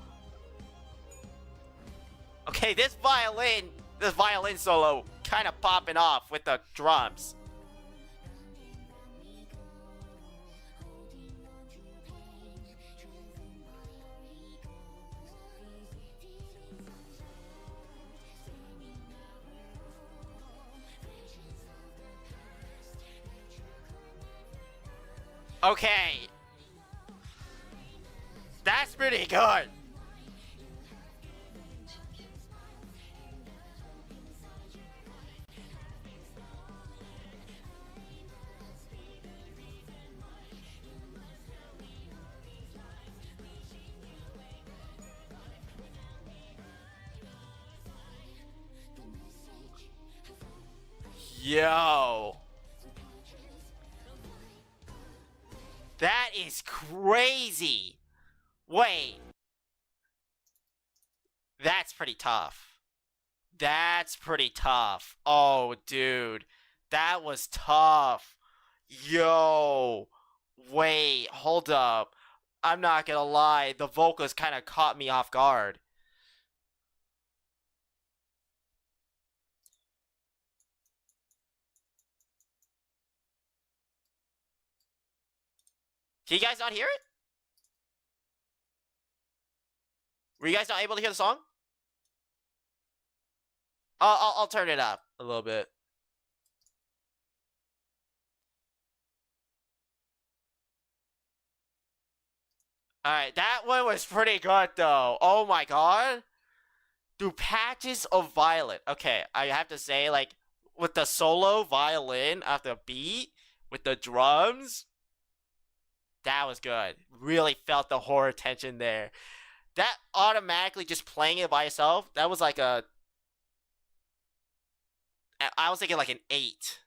Okay, this violin solo kind of popping off with the drums. Okay. That's pretty good. Yo. That is crazy. Wait. That's pretty tough. That's pretty tough. Oh, dude. That was tough. Yo. Wait, hold up. I'm not gonna lie. The vocals kind of caught me off guard. Can you guys not hear it? Were you guys not able to hear the song? I'll turn it up a little bit. Alright, that one was pretty good though. Oh my god. Dude, Patches of Violet. Okay, I have to say, like, with the solo violin after the beat, with the drums, that was good. Really felt the horror tension there. That automatically just playing it by itself, that was like a... I was thinking like an 8.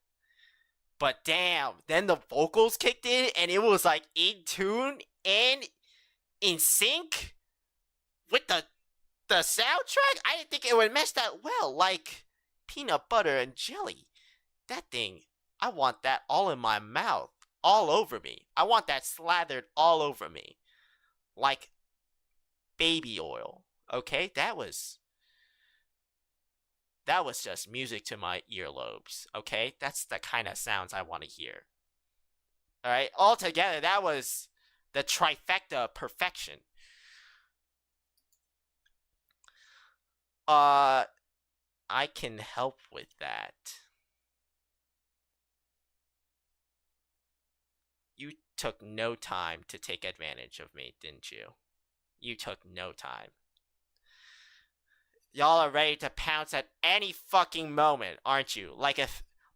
But damn, then the vocals kicked in and it was like in tune and in sync with the soundtrack. I didn't think it would mesh that well. Like peanut butter and jelly. That thing, I want that all in my mouth, all over me. I want that slathered all over me. Like baby oil. Okay? That was just music to my earlobes, okay? That's the kind of sounds I want to hear. Alright? Altogether, that was the trifecta of perfection. I can help with that. You took no time to take advantage of me, didn't you? You took no time. Y'all are ready to pounce at any fucking moment, aren't you? Like a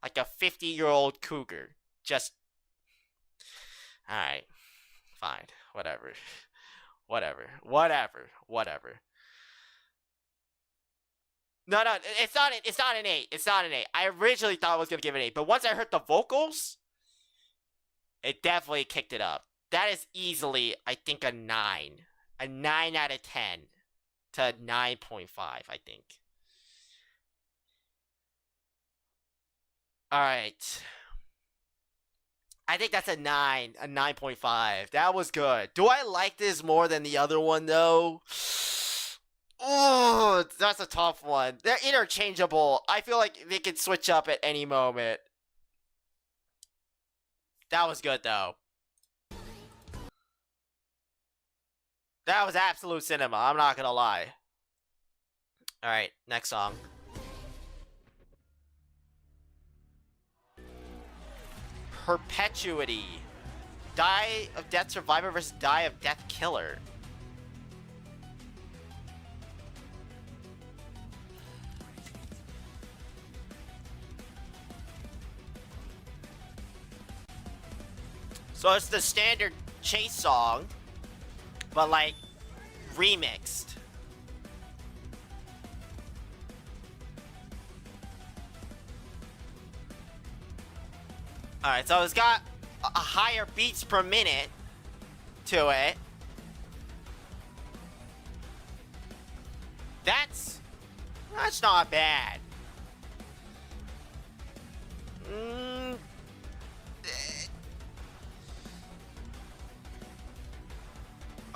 50-year-old cougar. Just... Alright. Fine. Whatever. No, it's not an 8. It's not an 8. I originally thought I was going to give it an 8. But once I heard the vocals, it definitely kicked it up. That is easily, I think, a 9. A 9 out of 10. To 9.5, I think. Alright. I think that's a 9. A 9.5. That was good. Do I like this more than the other one, though? Oh, that's a tough one. They're interchangeable. I feel like they could switch up at any moment. That was good, though. That was absolute cinema, I'm not gonna lie. Alright, next song. Perpetuity. Die of Death Survivor versus Die of Death Killer. So it's the standard chase song, but like remixed. Alright, so it's got a higher beats per minute to it. That's not bad.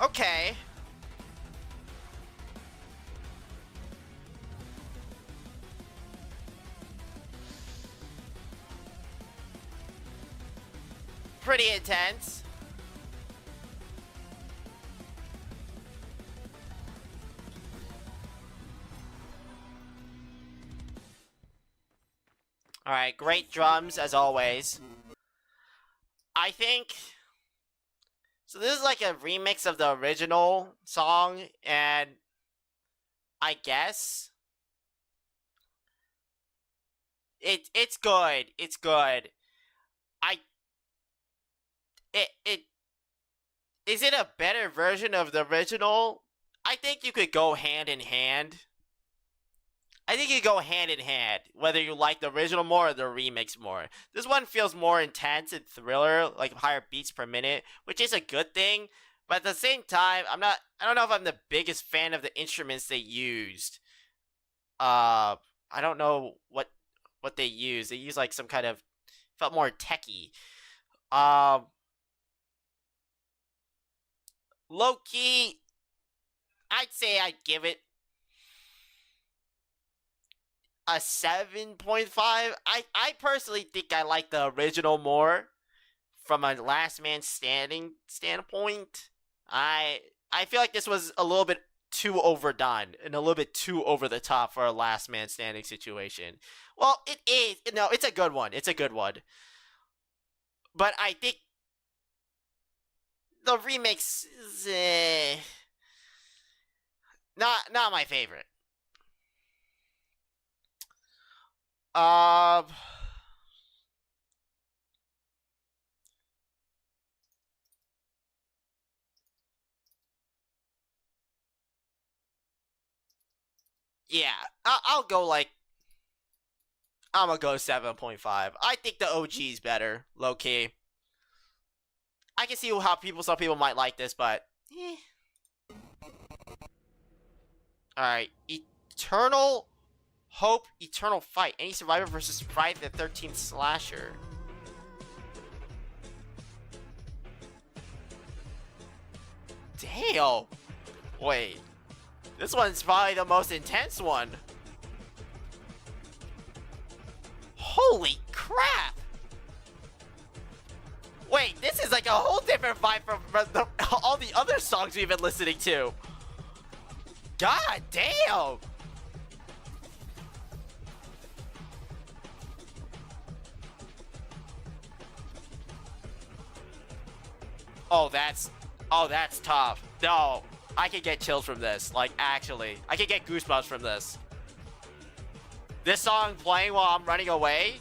Okay. Pretty intense. Alright, great drums as always. I think... So this is like a remix of the original song, and I guess it's good. It's good. Is it a better version of the original? I think you could go hand in hand. I think you go hand in hand, whether you like the original more or the remix more. This one feels more intense and thriller, like higher beats per minute, which is a good thing. But at the same time, I don't know if I'm the biggest fan of the instruments they used. I don't know what they used. They used like some kind of, felt more techy. Low key, I'd say I'd give it a 7.5. I personally think I like the original more from a last man standing standpoint. I feel like this was a little bit too overdone and a little bit too over the top for a last man standing situation. Well, it is. No, it's a good one. It's a good one. But I think the remix is not my favorite. Yeah, I'll go like, I'm gonna go 7.5. I think the OG's better, low key. I can see how some people might like this, but Alright, Eternal Hope, Eternal Fight. Any survivor versus Friday the 13th slasher. Damn. Wait. This one's probably the most intense one. Holy crap. Wait, this is like a whole different vibe from all the other songs we've been listening to. God damn. Oh, that's tough. No, I could get chills from this. Like, actually, I could get goosebumps from this. This song playing while I'm running away.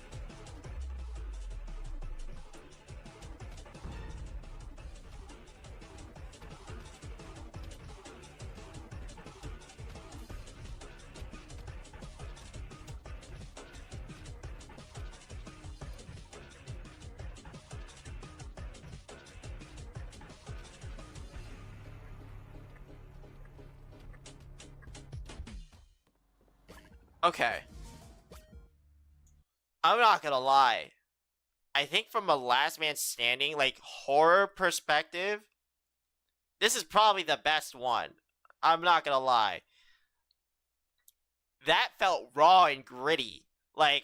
Okay. I'm not gonna lie. I think from a last man standing, like, horror perspective, this is probably the best one. I'm not gonna lie. That felt raw and gritty. Like,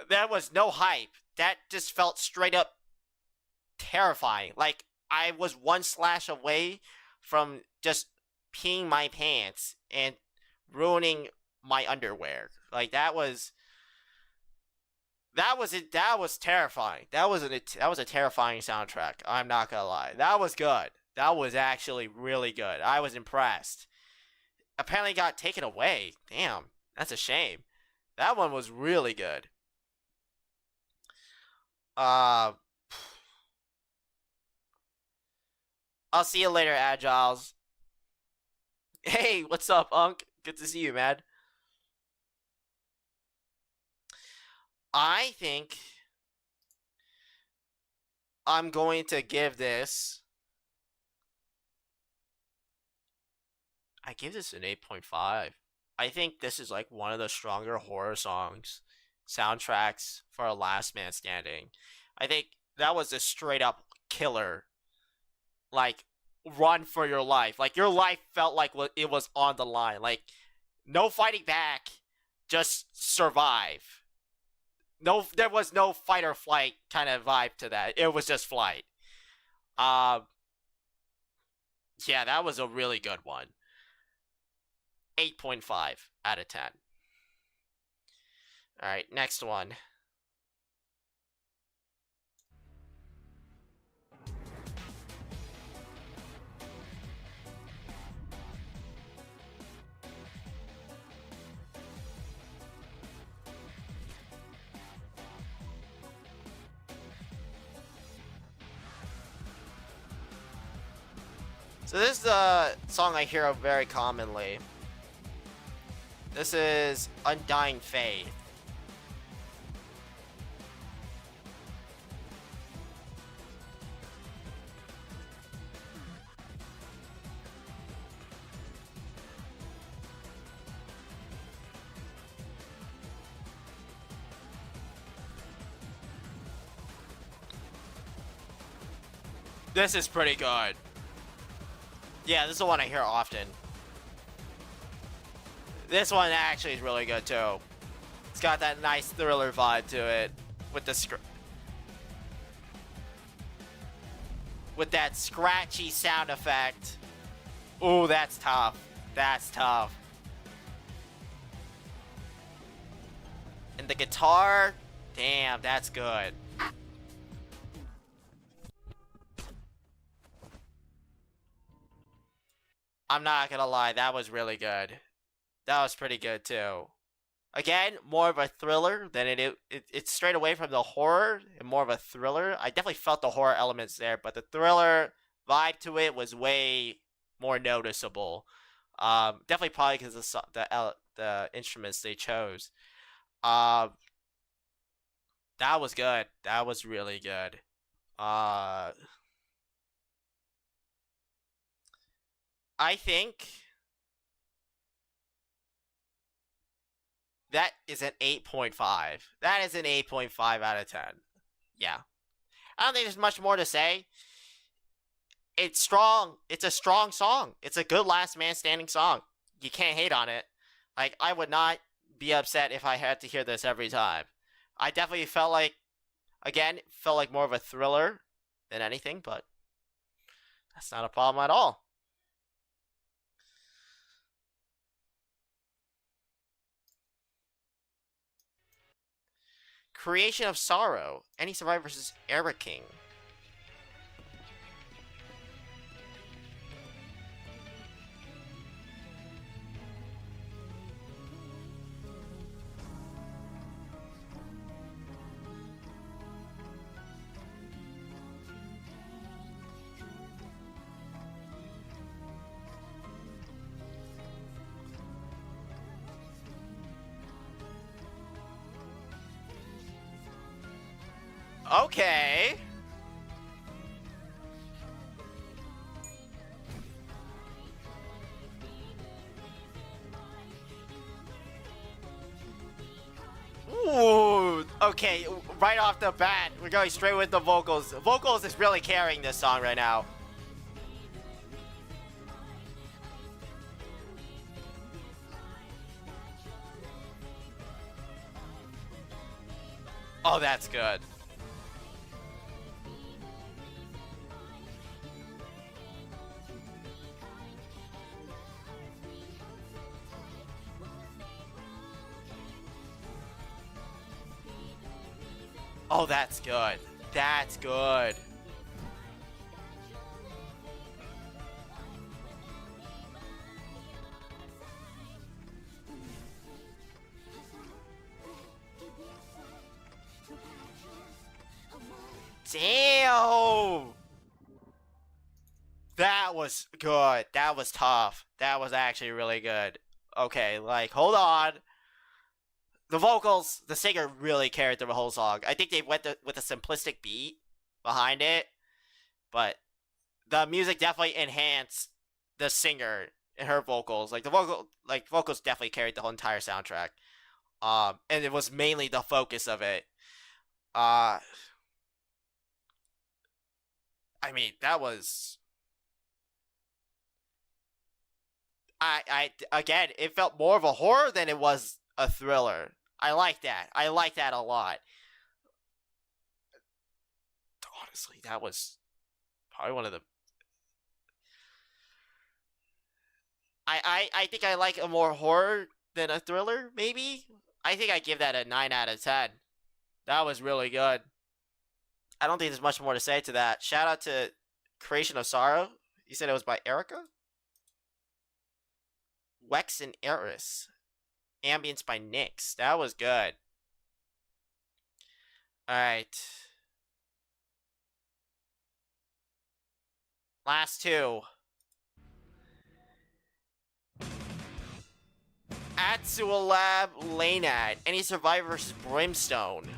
there was no hype. That just felt straight up terrifying. Like, I was one slash away from just peeing my pants and ruining my underwear. Like, that was it. That was terrifying. That was a terrifying soundtrack. I'm not gonna lie. That was good. That was actually really good. I was impressed. Apparently got taken away. Damn, that's a shame. That one was really good. I'll see you later, Agiles. Hey, what's up, Unk? Good to see you, man. I think I'm going to give this... I give this an 8.5. I think this is like one of the stronger horror songs, soundtracks for a Last Man Standing. I think that was a straight up killer. Like, run for your life. Like, your life felt like it was on the line. Like, no fighting back, just survive. No, there was no fight or flight kind of vibe to that. It was just flight. Yeah, that was a really good one. 8.5 out of 10. Alright, next one. So this is a song I hear very commonly. This is Undying Faith. This is pretty good. Yeah, this is the one I hear often. This one actually is really good too. It's got that nice thriller vibe to it with the with that scratchy sound effect. Ooh, that's tough. That's tough. And the guitar, damn, that's good. I'm not gonna lie, that was really good. That was pretty good too. Again, more of a thriller than it's straight away from the horror and more of a thriller. I definitely felt the horror elements there, but the thriller vibe to it was way more noticeable. Definitely probably because of the instruments they chose. That was good. That was really good. I think that is an 8.5. That is an 8.5 out of 10. Yeah. I don't think there's much more to say. It's strong. It's a strong song. It's a good last man standing song. You can't hate on it. Like, I would not be upset if I had to hear this every time. I definitely felt like, again, felt like more of a thriller than anything, but that's not a problem at all. Creation of Sorrow. Any Survivor versus Eric King. Okay. Ooh, okay, right off the bat, we're going straight with the vocals. Vocals is really carrying this song right now. Oh, that's good. Oh, that's good. That's good. Damn! That was good. That was tough. That was actually really good. Okay, like, hold on. The vocals, the singer really carried the whole song. I think they went with a simplistic beat behind it, but the music definitely enhanced the singer and her vocals. Like vocals definitely carried the whole entire soundtrack. And it was mainly the focus of it. I mean, that was. Again, it felt more of a horror than it was a thriller. I like that. I like that a lot. Honestly, that was probably one of the. I think I like a more horror than a thriller, maybe? I think I give that a 9 out of 10. That was really good. I don't think there's much more to say to that. Shout out to Creation of Sorrow. You said it was by Erica? Wex and Eris. Ambience by Nyx. That was good. Alright. Last two. At Matsualab Lanat. Any survivor versus Brimstone.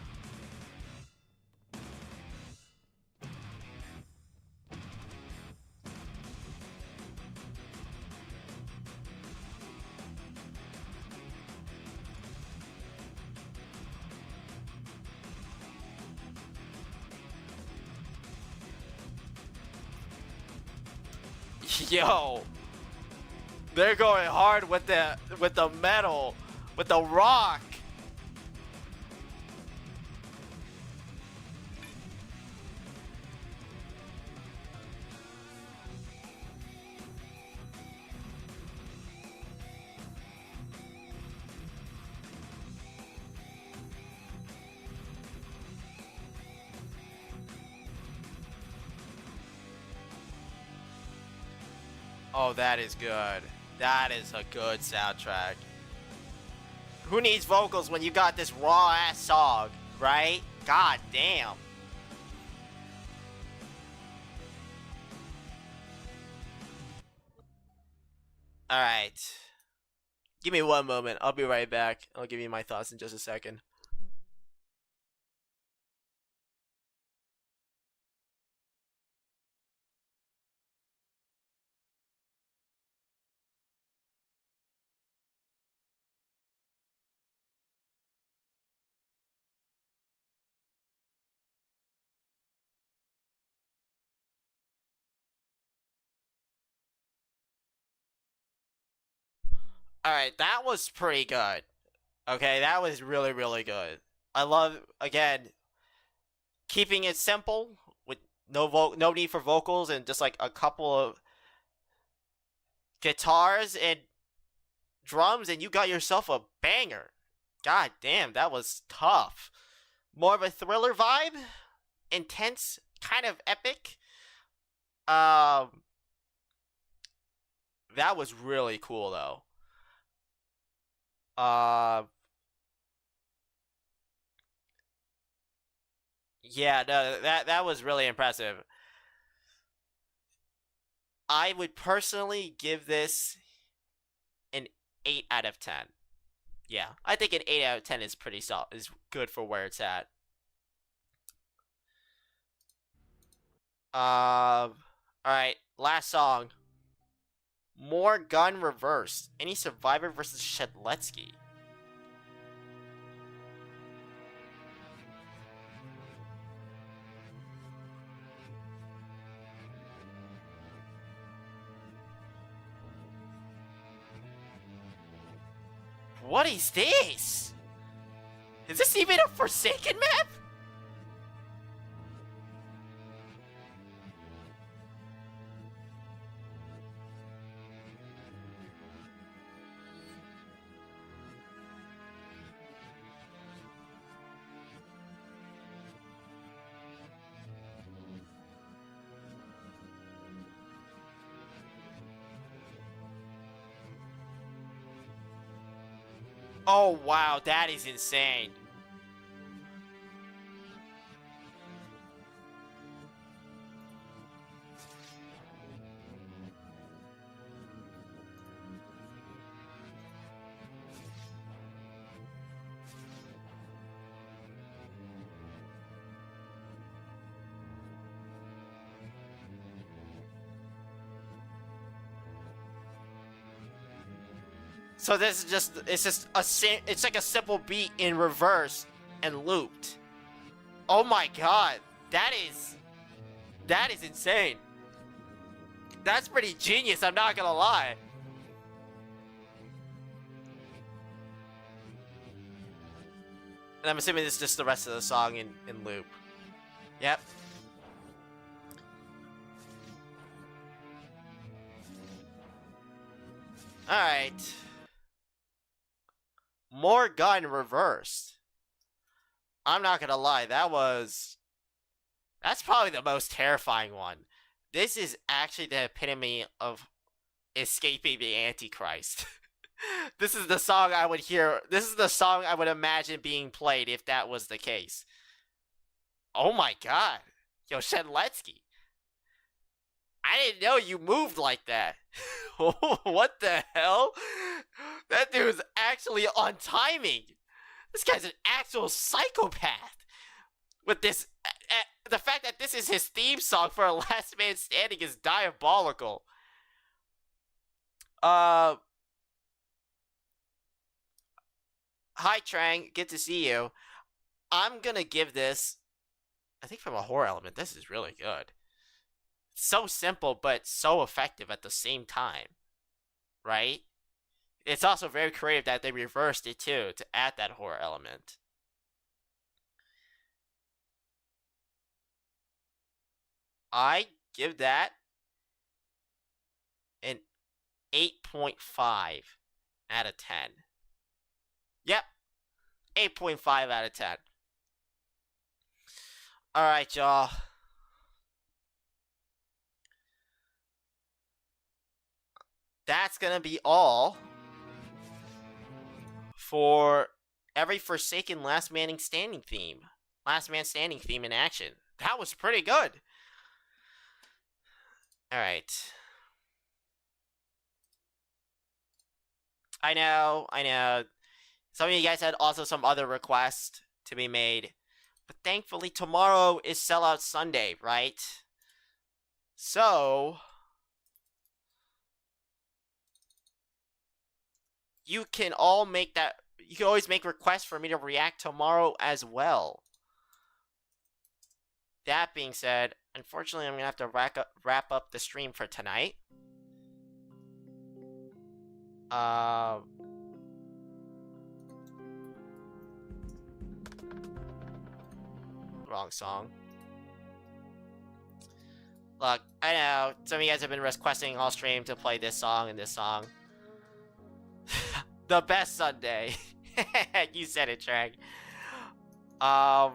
Yo, they're going hard with the metal, with the rock. Oh, that is good. That is a good soundtrack. Who needs vocals when you got this raw ass song, right? God damn. Alright. Give me one moment. I'll be right back. I'll give you my thoughts in just a second. Alright, that was pretty good. Okay, that was really, really good. I love, again, keeping it simple with no need for vocals and just like a couple of guitars and drums, and you got yourself a banger. God damn, that was tough. More of a thriller vibe, intense, kind of epic. That was really cool though. Yeah, no, that was really impressive. I would personally give this an 8 out of 10. Yeah, I think an 8 out of 10 is pretty solid, is good for where it's at. Alright, last song. More Gun Reversed. Any survivor versus Shedletsky. What is this? Is this even a Forsaken map? Oh wow, that is insane. So this is just, it's like a simple beat in reverse and looped. Oh my god, that is insane. That's pretty genius, I'm not gonna lie. And I'm assuming it's just the rest of the song in loop. Yep. Alright. More Gun Reversed. I'm not gonna lie, that's probably the most terrifying one. This is actually the epitome of escaping the Antichrist. This is the song I would hear, this is the song I would imagine being played if that was the case. Oh my god. Yo, Shedletsky. I didn't know you moved like that. What the hell? That dude's actually on timing. This guy's an actual psychopath. With this, the fact that this is his theme song for a Last Man Standing is diabolical. Hi Trang, good to see you. I'm gonna give this, I think from a horror element, this is really good. So simple, but so effective at the same time. Right? It's also very creative that they reversed it too, to add that horror element. I give that an 8.5 out of 10. Yep, 8.5 out of 10. Alright, y'all. That's gonna be all for every Forsaken Last Man Standing theme. Last Man Standing theme in action. That was pretty good. Alright. I know. Some of you guys had also some other requests to be made. But thankfully tomorrow is Sellout Sunday, right? So you can all make that. You can always make requests for me to react tomorrow as well. That being said, unfortunately, I'm gonna have to wrap up the stream for tonight. Wrong song. Look, I know some of you guys have been requesting all stream to play this song and this song. The best Sunday. You said it, Trag. I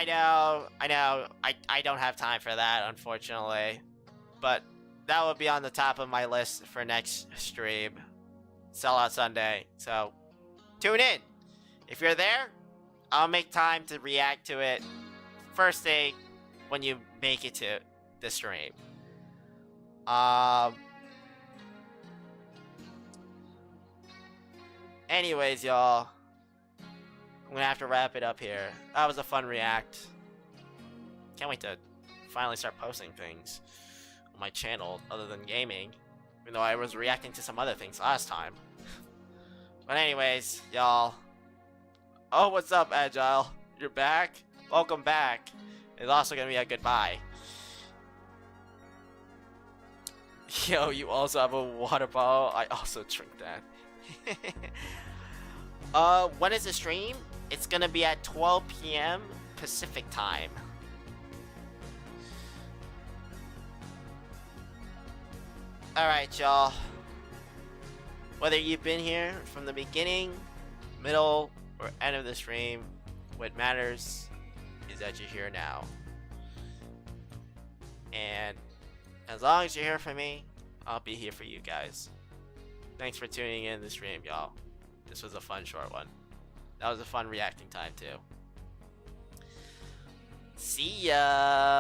know. I don't have time for that, unfortunately. But that will be on the top of my list for next stream. Sellout Sunday. So, tune in. If you're there, I'll make time to react to it first thing when you make it to the stream. Anyways, y'all. I'm gonna have to wrap it up here. That was a fun react. Can't wait to finally start posting things on my channel other than gaming. Even though I was reacting to some other things last time. But anyways, y'all. Oh, what's up, Agile? You're back? Welcome back. It's also gonna be a goodbye. Yo, you also have a water bottle? I also drink that. When is the stream? It's gonna be at 12 p.m. Pacific time. Alright, y'all. Whether you've been here from the beginning, middle, or end of the stream, what matters is that you're here now. And as long as you're here for me, I'll be here for you guys. Thanks for tuning in the stream, y'all. This was a fun short one. That was a fun reacting time too. See ya!